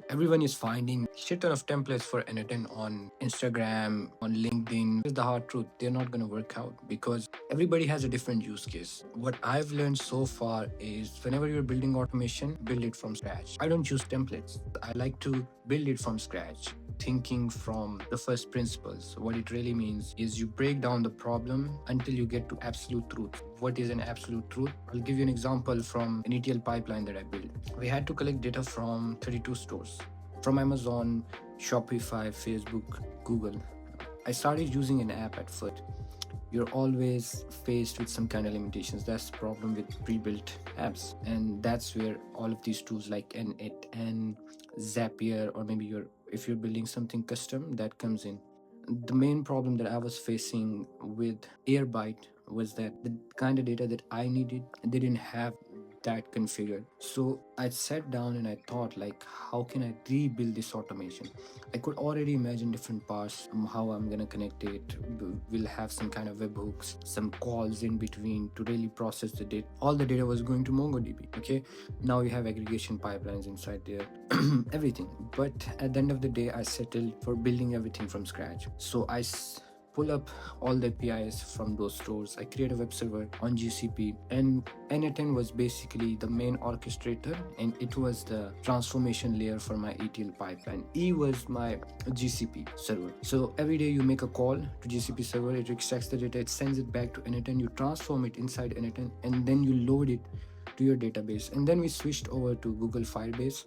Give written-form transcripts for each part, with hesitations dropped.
Everyone is finding shit ton of templates for n8n on Instagram, on LinkedIn. Here's the hard truth: they're not going to work out because everybody has a different use case. What I've learned so far is whenever you're building automation, build it from scratch. I don't use templates. I like to build it from scratch, thinking from the first principles. What it really means is you break down the problem until you get to absolute truth. What is an absolute truth? I'll give you an example from an ETL pipeline that I built. We had to collect data from 32 stores, from Amazon, Shopify, Facebook, Google. I started using an app at first. You're always faced with some kind of limitations. That's the problem with pre-built apps, and that's where all of these tools like n8n, Zapier, or maybe if you're building something custom, that comes in. The main problem that I was facing with Airbyte was that the kind of data that I needed, they didn't have that configured. So I sat down and I thought, like, how can I rebuild this automation? I could already imagine different parts, how I'm gonna connect it. We'll have some kind of webhooks, some calls in between to really process the data. All the data was going to MongoDB. Okay, now you have aggregation pipelines inside there, everything. But at the end of the day, I settled for building everything from scratch. So pull up all the APIs from those stores. I create a web server on GCP, and n8n was basically the main orchestrator, and it was the transformation layer for my ETL pipeline. E was my GCP server. So every day you make a call to GCP server, it extracts the data, it sends it back to n8n, you transform it inside n8n, and then you load it to your database. And then we switched over to Google Firebase,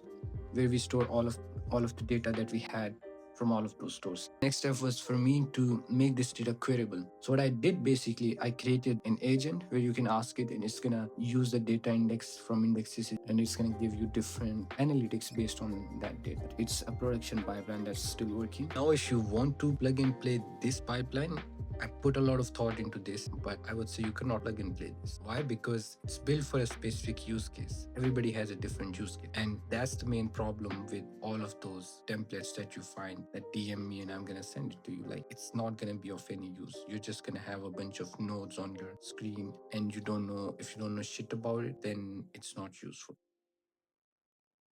where we store all of the data that we had from all of those stores. Next step was for me to make this data queryable. So what I did, basically, I created an agent where you can ask it and it's gonna use the data index from indexes, and it's gonna give you different analytics based on that data. It's a production pipeline that's still working. Now, if you want to plug and play this pipeline, I put a lot of thought into this, but I would say you cannot plug and play this. Why? Because it's built for a specific use case. Everybody has a different use case. And that's the main problem with all of those templates that you find that DM me and I'm gonna send it to you. Like, it's not gonna be of any use. You're just gonna have a bunch of nodes on your screen, and if you don't know shit about it, then it's not useful.